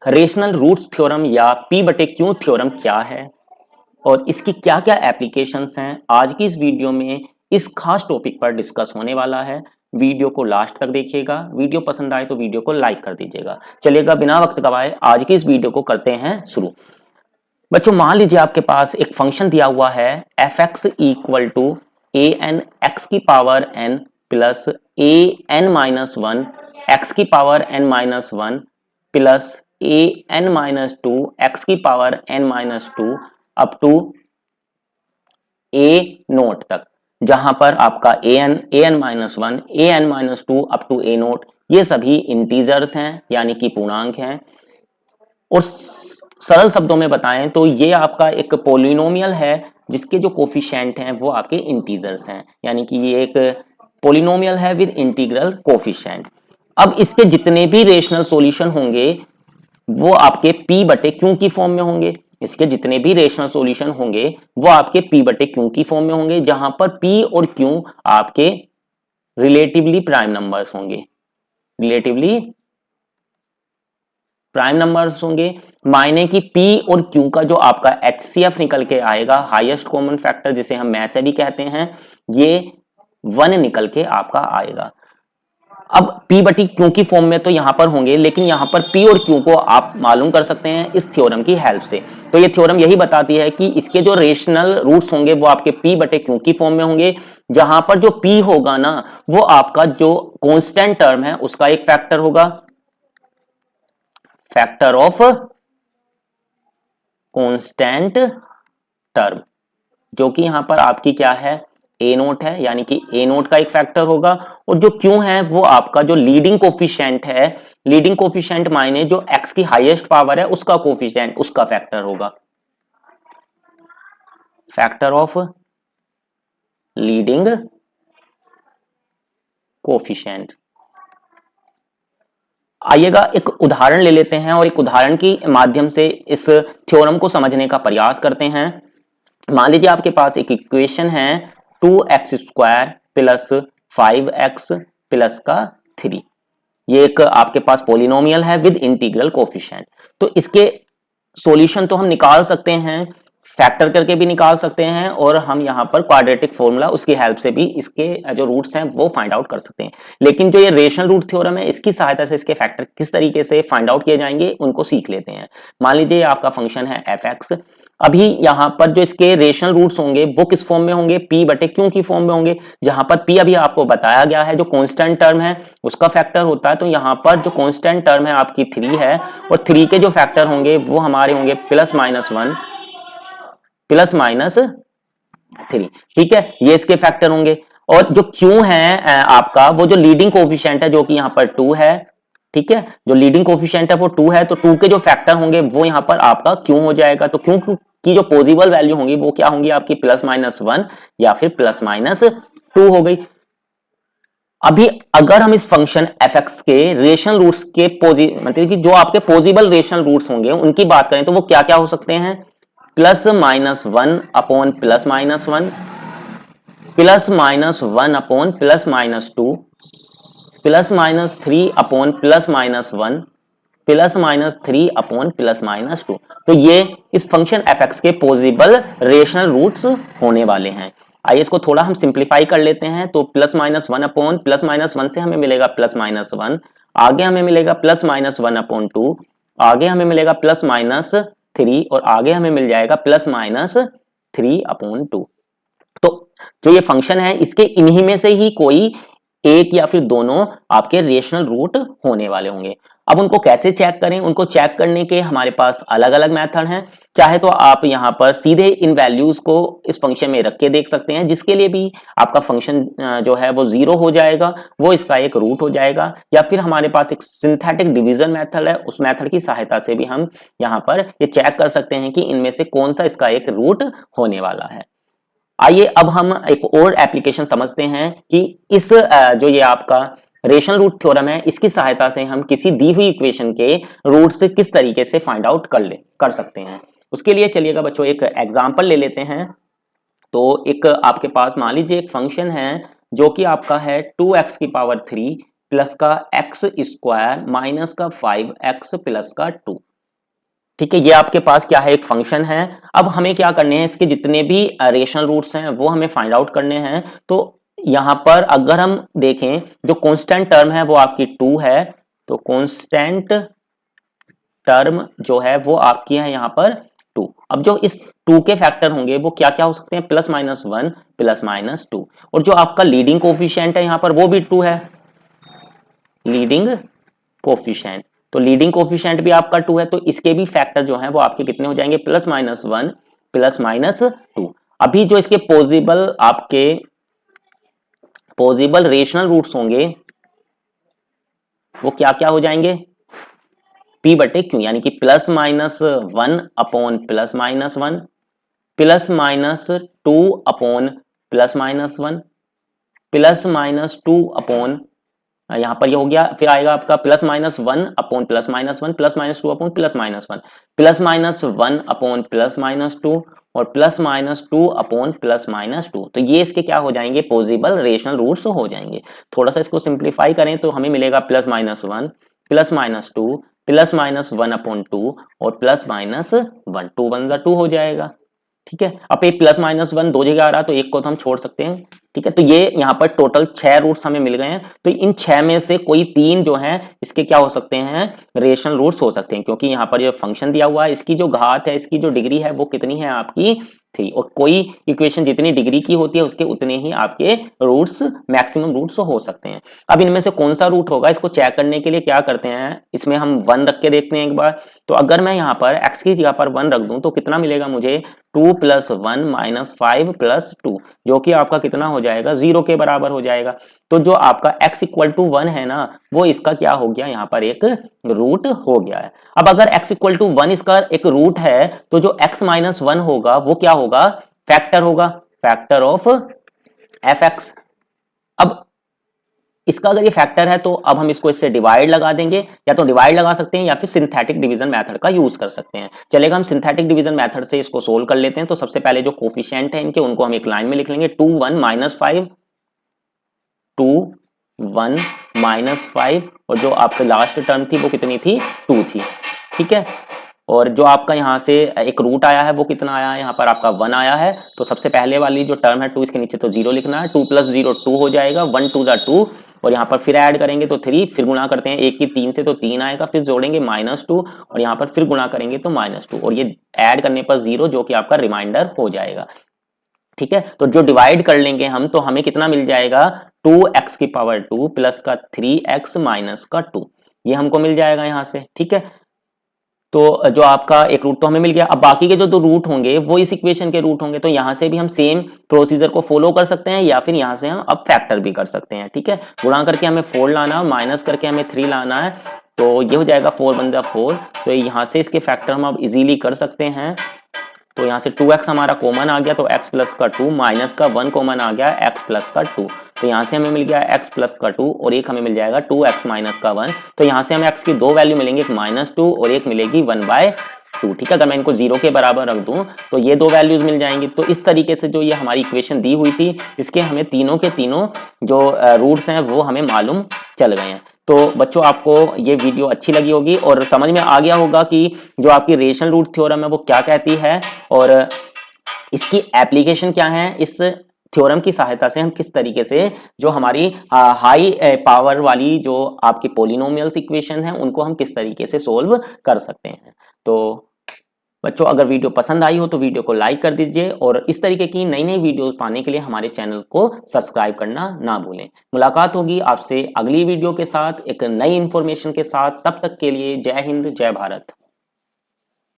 Rational roots theorem या P बटे Q theorem क्या है और इसकी क्या क्या एप्लीकेशंस हैं, आज की इस वीडियो में इस खास टॉपिक पर डिस्कस होने वाला है। वीडियो को लास्ट तक देखिएगा, वीडियो पसंद आए तो वीडियो को लाइक कर दीजिएगा। चलिएगा बिना वक्त गवाए आज की इस वीडियो को करते हैं शुरू। बच्चों मान लीजिए आपके पास एक फंक्शन दिया हुआ है F X equal to A N X की power N plus A N minus one X की power N minus one plus A N minus two X की power N minus two up to A naught तक, जहां पर आपका A N minus one A N minus two up to A naught ये सभी integers हैं यानी कि पूर्णांक हैं। और सरल शब्दों में बताएं तो ये आपका एक पोलिनोमियल है जिसके जो कोफिशिएंट हैं वो आपके इंटीजर्स हैं, यानी कि ये एक पोलिनोमियल है विद इंटीग्रल कोफिशिएंट। अब इसके जितने भी रेशनल सॉल्यूशन होंगे वो आपके p बटे क्यू की फॉर्म में होंगे। इसके जितने भी रेशनल सॉल्यूशन होंगे वो आपके p बटे क्यू की फॉर्म में होंगे, जहां पर p और q आपके रिलेटिवली प्राइम नंबर्स होंगे, रिलेटिवली प्राइम नंबर्स होंगे। मायने कि p और q का जो आपका HCF निकल के आएगा, हाईएस्ट कॉमन फैक्टर जिसे हम में से भी कहते हैं, ये 1 निकल के आपका आएगा। अब p बटी q की फॉर्म में तो यहां पर होंगे, लेकिन यहां पर p और q को आप मालूम कर सकते हैं इस थ्योरम की हेल्प से। तो ये थ्योरम यही बताती है कि इसके जो रेशनल रूट्स होंगे वो आपके p बटे q की फॉर्म में होंगे, जहां पर जो p होगा ना वो आपका जो कांस्टेंट टर्म है उसका एक फैक्टर होगा, फैक्टर ऑफ कांस्टेंट टर्म, जो कि यहां पर आपकी क्या है ए नोट है, यानी कि ए नोट का एक फैक्टर होगा। और जो क्यू है वो आपका जो लीडिंग कोफिशिएंट है, लीडिंग कोफिशिएंट मायने जो एक्स की हाईएस्ट पावर है उसका कोफिशिएंट, उसका फैक्टर होगा, फैक्टर ऑफ लीडिंग कोफिशिएंट। आइएगा एक उदाहरण ले लेते हैं और एक उदाहरण के माध्यम से इस थ्योरम को समझने का प्रयास करते हैं। मान लीजिए आपके पास एक इक्वेशन है 2x square plus 5x plus का 3, ये एक आपके पास पोलिनोमियल है विद इंटीग्रल कोफिशिएंट। तो इसके सॉल्यूशन तो हम निकाल सकते हैं, फैक्टर करके भी निकाल सकते हैं, और हम यहाँ पर क्वाड्रेटिक फॉर्मूला उसकी हेल्प से भी इसके जो रूट्स हैं वो फाइंड आउट कर सकते हैं। लेकिन जो ये रेशनल रूट थ्योरम है इसकी सहायता से इसके फैक्टर किस तरीके से फाइंड आउट किए जाएंगे उनको सीख लेते हैं। मान लीजिए आपका फंक्शन है एफ एक्स, अभी यहाँ पर जो इसके रेशनल रूट्स होंगे वो किस फॉर्म में होंगे, p बटे क्यू की फॉर्म में होंगे, जहां पर p अभी आपको बताया गया है जो कांस्टेंट टर्म है उसका फैक्टर होता है। तो यहाँ पर जो कांस्टेंट टर्म है आपकी 3 है, और 3 के जो फैक्टर होंगे वो हमारे होंगे प्लस माइनस 1 प्लस माइनस 3, ठीक है, ये इसके फैक्टर होंगे। और जो q है आपका वो जो लीडिंग कोफिशिएंट है जो कि यहाँ पर 2 है, ठीक है, जो लीडिंग कोफिशिएंट है वो 2 है, तो 2 के जो फैक्टर होंगे वो यहाँ पर आपका q हो जाएगा। तो q की जो पॉसिबल वैल्यू होंगी वो क्या होंगी आपकी प्लस माइनस 1 या फिर प्लस माइनस 2 हो गई। अभी अगर हम इस फंक्शन एफ एक्स के रेशनल रूट्स के मतलब कि जो आपके पॉसिबल रेशनल रूट्स होंगे उनकी बात करें तो वो क्या क्या हो सकते हैं, plus minus 1 upon plus minus 1, plus minus 1 upon plus minus 2, plus minus 3 upon plus minus 1, plus minus 3 upon plus minus 2। तो ये इस फंक्शन एफ एक्स के पॉसिबल रेशनल रूट्स होने वाले हैं। आइए इसको थोड़ा हम सिंप्लीफाई कर लेते हैं। तो plus minus 1 upon plus minus 1 से हमें मिलेगा प्लस माइनस 1, आगे हमें मिलेगा प्लस माइनस 1 अपॉन 2, आगे हमें मिलेगा प्लस माइनस 3, और आगे हमें मिल जाएगा प्लस माइनस 3 अपॉन 2। तो जो ये फंक्शन है इसके इन्हीं में से ही कोई एक या फिर दोनों आपके रेशनल रूट होने वाले होंगे। अब उनको कैसे चेक करें, उनको चेक करने के हमारे पास अलग अलग मेथड हैं। चाहे तो आप यहाँ पर सीधे इन वैल्यूज को इस फंक्शन में रख के देख सकते हैं, जिसके लिए भी आपका फंक्शन जो है वो 0 हो जाएगा, वो इसका एक रूट हो जाएगा। या फिर हमारे पास एक सिंथेटिक डिवीजन मेथड है, उस मेथड की सहायता से भी हम यहाँ पर ये चेक कर सकते हैं कि इनमें से कौन सा इसका एक रूट होने वाला है। आइए अब हम एक और एप्लीकेशन समझते हैं कि इस जो ये आपका रेशनल रूट थ्योरम है इसकी सहायता से हम किसी दी हुई इक्वेशन के रूट्स किस तरीके से फाइंड आउट कर सकते हैं। उसके लिए चलिएगा बच्चों एक एग्जांपल ले लेते हैं। तो एक आपके पास मान लीजिए एक फंक्शन है जो कि आपका है 2x की पावर 3 प्लस का x स्क्वायर माइनस का 5x प्लस का 2। ठीक है, ये आपके पास क्या है, एक फंक्शन है। अब हमें क्या करने हैं, इसके जितने भी रेशनल रूट्स हैं वो हमें फाइंड आउट करने हैं। तो यहां पर अगर हम देखें जो कांस्टेंट टर्म है वो आपकी 2 है, तो कांस्टेंट टर्म जो है वो आपकी है यहां पर 2। अब जो इस 2 के फैक्टर होंगे वो क्या क्या हो सकते हैं, +-1 +-2, और जो आपका लीडिंग कोफिशिएंट है यहां पर वो भी 2 है, लीडिंग कोफिशिएंट। तो लीडिंग कोफिशिएंट भी आपका 2 है, तो इसके भी फैक्टर जो है वो आपके कितने हो जाएंगे, +-1 +-2। अभी जो इसके पॉसिबल रेशनल रूट्स होंगे वो क्या क्या हो जाएंगे, p/q, यानी कि +-1 अपॉन +-1, +-2 अपॉन +-1, +-2 अपॉन, यहां पर ये हो गया, फिर आएगा आपका +-1 अपॉन +-1, +-2 अपॉन +-1, +-1 अपॉन +-2 और +-2 अपॉन +-2। तो ये इसके क्या हो जाएंगे, पॉसिबल रेशनल रूट्स हो जाएंगे। थोड़ा सा इसको सिंप्लीफाई करें तो हमें मिलेगा +-1 +-2 +-1 अपॉन 2 और +-1, 2 1 2 हो जाएगा। ठीक है, अब एक +-1 दो जगह आ रहा तो एक को तो हम छोड़ सकते हैं। ठीक है, तो ये यहाँ पर टोटल 6 रूट्स हमें मिल गए हैं। तो इन 6 में से कोई 3 जो हैं इसके क्या हो सकते हैं, रेशनल रूट्स हो सकते हैं, क्योंकि यहाँ पर ये फंक्शन दिया हुआ है, इसकी जो घात है, इसकी जो डिग्री है वो कितनी है आपकी 3, और कोई इक्वेशन जितनी डिग्री की होती है उसके उतने ही आपके रूट्स, मैक्सिमम रूट्स हो सकते हैं। अब इनमें से कौन सा रूट होगा इसको चेक करने के लिए क्या करते हैं, इसमें हम 1 रख के देखते हैं एक बार। तो अगर मैं यहाँ पर x की जगह पर 1 रख दूं तो कितना मिलेगा मुझे, 2 + 1 - 5 + 2, जो कि आपका कितना हो जाएगा, 0 के बराबर हो जाएगा। तो जो आपका x = 1 है ना, वो इसका क्या हो गया, यहाँ पर एक रूट हो गया है। अब अगर x = 1 इसका एक रूट है तो जो x - 1 होगा वो क्या होगा, फैक्टर होगा, फैक्टर ऑफ fx। अब इसका अगर ये फैक्टर है तो अब हम इसको इससे डिवाइड लगा देंगे, या तो डिवाइड लगा सकते हैं या फिर सिंथेटिक डिवीजन मेथड का यूज कर सकते हैं। चलेगा, हम सिंथेटिक डिवीजन मेथड से इसको सोल्व कर लेते हैं। तो सबसे पहले जो कोफिशिएंट है इनके उनको हम एक लाइन में लिख लेंगे, 2 1 -5 2 1 -5, और जो आपकी लास्ट टर्म थी वो कितनी थी, 2 थी। ठीक है, और जो आपका यहाँ से एक रूट आया है वो कितना आया है, यहाँ पर आपका 1 आया है। तो सबसे पहले वाली जो टर्म है 2, इसके नीचे तो 0 लिखना है, 2 + 0 2 हो जाएगा, 1 2 = 2, और यहाँ पर फिर ऐड करेंगे तो 3, फिर गुणा करते हैं 1 की 3 से तो 3 आएगा, फिर जोड़ेंगे -2 और यहाँ पर फिर गुणा करेंगे तो -2, और ये ऐड करने पर 0 जो कि आपका रिमाइंडर हो जाएगा। ठीक है, तो जो डिवाइड कर लेंगे हम तो हमें कितना मिल जाएगा, 2x⁻2 प्लस का 3x माइनस का 2, ये हमको मिल जाएगा यहाँ से। ठीक है, तो जो आपका एक रूट तो हमें मिल गया। अब बाकी के जो 2 रूट होंगे वो इस इक्वेशन के रूट होंगे, तो यहाँ से भी हम सेम प्रोसीजर को फॉलो कर सकते हैं, या फिर यहाँ से हम अब फैक्टर भी कर सकते हैं। ठीक है, गुणा करके हमें 4 लाना, माइनस करके हमें 3 लाना है, तो ये हो जाएगा 4 × 1 = 4। तो यहाँ से इसके फैक्टर हम अब इजीली कर सकते हैं। तो यहाँ से 2x हमारा कॉमन आ गया, तो x प्लस का 2 माइनस का 1 कॉमन आ गया, x प्लस का 2। तो यहाँ से हमें मिल गया x प्लस का 2 और एक हमें मिल जाएगा 2x माइनस का 1। तो यहाँ से हमें x की 2 वैल्यू मिलेंगे, एक -2 और एक मिलेगी 1/2। ठीक है, अगर मैं इनको 0 के बराबर रख दूं तो ये 2 वैल्यूज मिल जाएंगी। तो इस तरीके से जो ये हमारी इक्वेशन दी हुई थी इसके हमें तीनों के तीनों जो रूट्स हैं वो हमें मालूम चल गए हैं। तो बच्चों, आपको ये वीडियो अच्छी लगी होगी और समझ में आ गया होगा कि जो आपकी रेशनल रूट थ्योरम है वो क्या कहती है और इसकी एप्लीकेशन क्या है। इस थ्योरम की सहायता से हम किस तरीके से जो हमारी हाई पावर वाली जो आपकी पॉलिनोमियल्स इक्वेशन है उनको हम किस तरीके से सोल्व कर सकते हैं। तो बच्चों, अगर वीडियो पसंद आई हो तो वीडियो को लाइक कर दीजिए और इस तरीके की नई नई वीडियोस पाने के लिए हमारे चैनल को सब्सक्राइब करना ना भूलें। मुलाकात होगी आपसे अगली वीडियो के साथ एक नई इंफॉर्मेशन के साथ। तब तक के लिए जय हिंद, जय भारत।